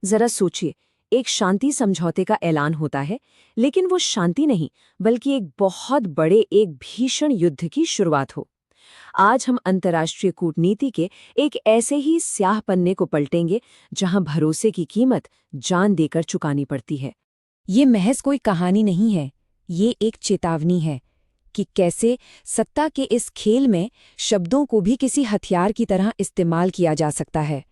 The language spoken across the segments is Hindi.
जरा सोचिए, एक शांति समझौते का ऐलान होता है, लेकिन वो शांति नहीं बल्कि एक बहुत बड़े एक भीषण युद्ध की शुरुआत हो। आज हम अंतर्राष्ट्रीय कूटनीति के एक ऐसे ही स्याह पन्ने को पलटेंगे जहां भरोसे की कीमत जान देकर चुकानी पड़ती है। ये महज कोई कहानी नहीं है, ये एक चेतावनी है कि कैसे सत्ता के इस खेल में शब्दों को भी किसी हथियार की तरह इस्तेमाल किया जा सकता है।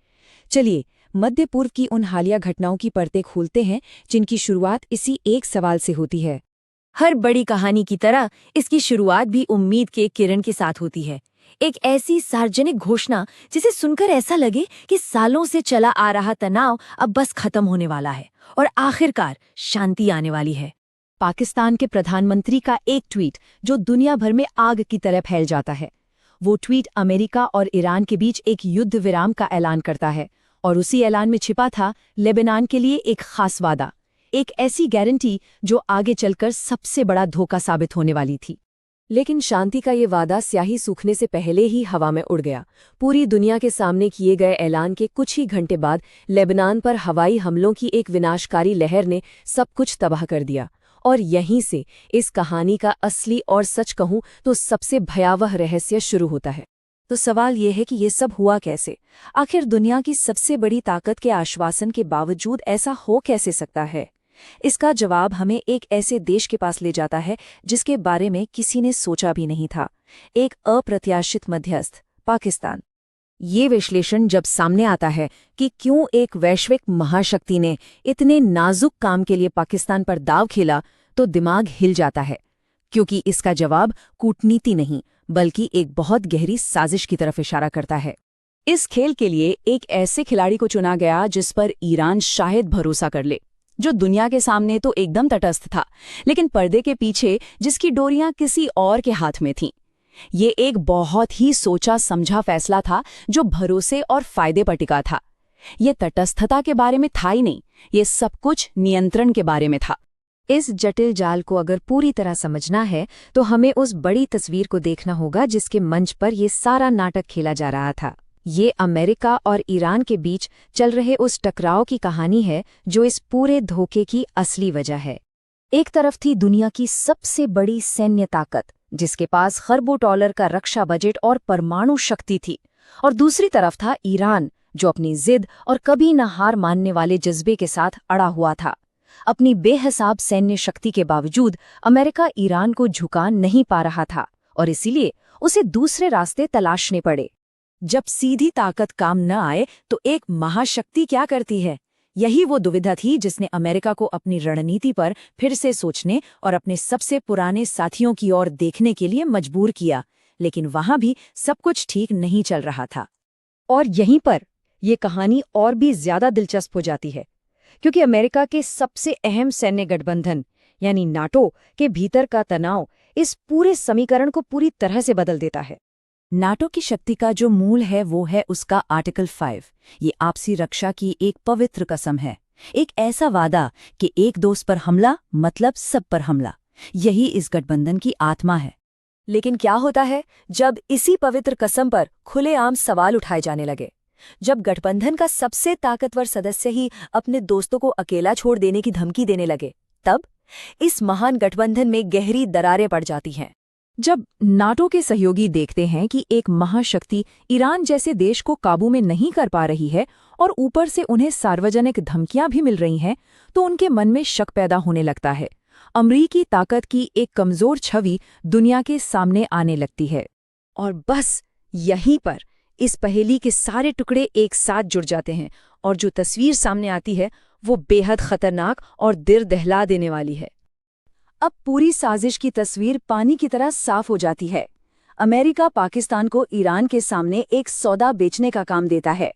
चलिए, मध्य पूर्व की उन हालिया घटनाओं की परतें खोलते हैं जिनकी शुरुआत इसी एक सवाल से होती है। हर बड़ी कहानी की तरह इसकी शुरुआत भी उम्मीद के किरण के साथ होती है। एक ऐसी सार्वजनिक घोषणा जिसे सुनकर ऐसा लगे कि सालों से चला आ रहा तनाव अब बस खत्म होने वाला है और आखिरकार शांति आने वाली है। पाकिस्तान के प्रधानमंत्री का एक ट्वीट जो दुनिया भर में आग की तरह फैल जाता है। वो ट्वीट अमेरिका और ईरान के बीच एक युद्ध विराम का ऐलान करता है और उसी ऐलान में छिपा था लेबनान के लिए एक खास वादा, एक ऐसी गारंटी जो आगे चलकर सबसे बड़ा धोखा साबित होने वाली थी। लेकिन शांति का ये वादा स्याही सूखने से पहले ही हवा में उड़ गया। पूरी दुनिया के सामने किए गए ऐलान के कुछ ही घंटे बाद लेबनान पर हवाई हमलों की एक विनाशकारी लहर ने सब कुछ तबाह कर दिया। और यहीं से इस कहानी का असली और सच कहूं तो सबसे भयावह रहस्य शुरू होता है। तो सवाल ये है कि ये सब हुआ कैसे? आखिर दुनिया की सबसे बड़ी ताकत के आश्वासन के बावजूद ऐसा हो कैसे सकता है? इसका जवाब हमें एक ऐसे देश के पास ले जाता है जिसके बारे में किसी ने सोचा भी नहीं था। एक अप्रत्याशित मध्यस्थ, पाकिस्तान। ये विश्लेषण जब सामने आता है कि क्यों एक वैश्विक महाशक्ति ने इतने नाजुक काम के लिए पाकिस्तान पर दांव खेला, तो दिमाग हिल जाता है। क्योंकि इसका जवाब कूटनीति नहीं बल्कि एक बहुत गहरी साजिश की तरफ इशारा करता है। इस खेल के लिए एक ऐसे खिलाड़ी को चुना गया जिस पर ईरान शायद भरोसा कर ले, जो दुनिया के सामने तो एकदम तटस्थ था, लेकिन पर्दे के पीछे जिसकी डोरियां किसी और के हाथ में थीं। ये एक बहुत ही सोचा समझा फैसला था जो भरोसे और फायदे पर टिका था। ये तटस्थता के बारे में था ही नहीं, ये सब कुछ नियंत्रण के बारे में था। इस जटिल जाल को अगर पूरी तरह समझना है तो हमें उस बड़ी तस्वीर को देखना होगा जिसके मंच पर ये सारा नाटक खेला जा रहा था। ये अमेरिका और ईरान के बीच चल रहे उस टकराव की कहानी है जो इस पूरे धोखे की असली वजह है। एक तरफ थी दुनिया की सबसे बड़ी सैन्य ताकत जिसके पास खरबों डॉलर का रक्षा बजट और परमाणु शक्ति थी, और दूसरी तरफ था ईरान जो अपनी जिद और कभी न हार मानने वाले जज्बे के साथ अड़ा हुआ था। अपनी बेहिसाब सैन्य शक्ति के बावजूद अमेरिका ईरान को झुका नहीं पा रहा था और इसीलिए उसे दूसरे रास्ते तलाशने पड़े। जब सीधी ताकत काम न आए तो एक महाशक्ति क्या करती है? यही वो दुविधा थी जिसने अमेरिका को अपनी रणनीति पर फिर से सोचने और अपने सबसे पुराने साथियों की ओर देखने के लिए मजबूर किया। लेकिन वहां भी सब कुछ ठीक नहीं चल रहा था। और यहीं पर यह कहानी और भी ज्यादा दिलचस्प हो जाती है, क्योंकि अमेरिका के सबसे अहम सैन्य गठबंधन यानी नाटो के भीतर का तनाव इस पूरे समीकरण को पूरी तरह से बदल देता है। नाटो की शक्ति का जो मूल है वो है उसका आर्टिकल 5। ये आपसी रक्षा की एक पवित्र कसम है, एक ऐसा वादा कि एक दोस्त पर हमला मतलब सब पर हमला। यही इस गठबंधन की आत्मा है। लेकिन क्या होता है जब इसी पवित्र कसम पर खुलेआम सवाल उठाए जाने लगे? जब गठबंधन का सबसे ताकतवर सदस्य ही अपने दोस्तों को अकेला छोड़ देने की धमकी देने लगे, तब इस महान गठबंधन में गहरी दरारें पड़ जाती हैं। जब नाटो के सहयोगी देखते हैं कि एक महाशक्ति ईरान जैसे देश को काबू में नहीं कर पा रही है और ऊपर से उन्हें सार्वजनिक धमकियां भी मिल रही हैं, तो उनके मन में शक पैदा होने लगता है। अमरीकी ताकत की एक कमजोर छवि दुनिया के सामने आने लगती है। और बस यहीं पर इस पहेली के सारे टुकड़े एक साथ जुड़ जाते हैं और जो तस्वीर सामने आती है वो बेहद खतरनाक और दिल दहला देने वाली है। अब पूरी साजिश की तस्वीर पानी की तरह साफ हो जाती है। अमेरिका पाकिस्तान को ईरान के सामने एक सौदा बेचने का काम देता है।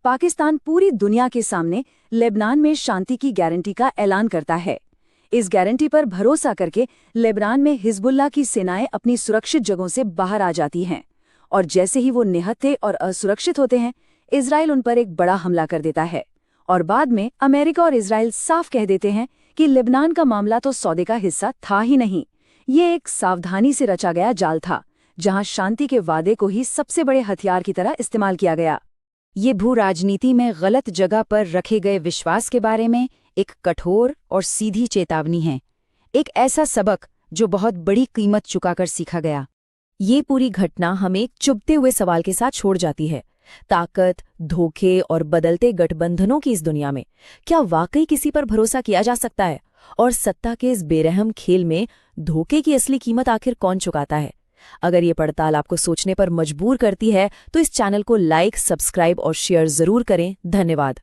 पाकिस्तान पूरी दुनिया के सामने लेबनान में शांति की गारंटी का ऐलान करता है। इस गारंटी पर भरोसा करके लेबनान में हिजबुल्लाह की सेनाएं अपनी सुरक्षित जगहों से बाहर आ जाती हैं, और जैसे ही वो निहत्थे और असुरक्षित होते हैं, इजराइल उन पर एक बड़ा हमला कर देता है। और बाद में अमेरिका और इजराइल साफ कह देते हैं कि लेबनान का मामला तो सौदे का हिस्सा था ही नहीं। ये एक सावधानी से रचा गया जाल था, जहां शांति के वादे को ही सबसे बड़े हथियार की तरह इस्तेमाल किया गया। ये भू राजनीति में गलत जगह पर रखे गए विश्वास के बारे में एक कठोर और सीधी चेतावनी है, एक ऐसा सबक जो बहुत बड़ी कीमत चुकाकर सीखा गया। ये पूरी घटना हमें एक चुभते हुए सवाल के साथ छोड़ जाती है। ताकत, धोखे और बदलते गठबंधनों की इस दुनिया में क्या वाकई किसी पर भरोसा किया जा सकता है? और सत्ता के इस बेरहम खेल में धोखे की असली कीमत आखिर कौन चुकाता है? अगर ये पड़ताल आपको सोचने पर मजबूर करती है तो इस चैनल को लाइक, सब्सक्राइब और शेयर जरूर करें। धन्यवाद।